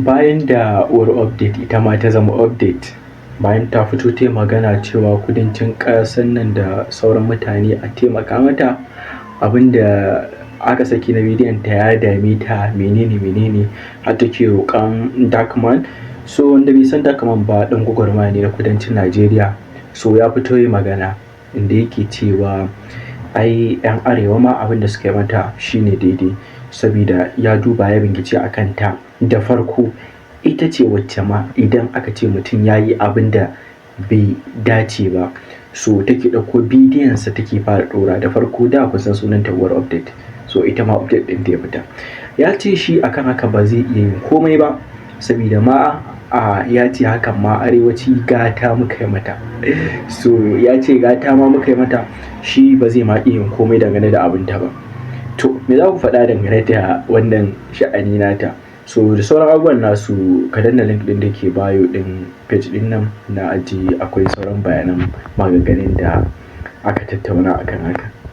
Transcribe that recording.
bayan da uwar update ita ma ta zama update, bayan ta fito ta magana cewa kudancin ƙasar nan da sauran mutane a taimaka mata, abinda aka saki na bidiyon ta ya dame ta menene har take roƙon Darkman. So wanda bai san Darkman ba ɗan gwagwarmaya ne na kudancin Najeriya. So ya fito yi magana inda yake cewa ai 'yan arewa ma abinda suka yi mata shine daidai, saboda ya duba ya bincike a kanta. Da farko ita ce wacce ma idan aka ce mutum ya yi abin da bai dace ba, so take ɗauko bidiyonsa take fara ɗora. Da farko da kusan sunanta uwar update, so ita ma update ɗin ta ya fita. Ya ce shi akan haka ba zai iya yin komai ba, saboda ma ya ce hakan ma arewaci gata muka yi mata. So ya ce gata ma muka yi mata, shi ba zai ma iya yin komai dangane da abin ta ba. To me za ku faɗa dangane da wannan sha'ani nata? So da sauran abubuwan nasu, ka danna link ɗin da ke bio ɗin page ɗin nan na ajiye, akwai sauran bayanan maganganun da aka tattauna akan haka.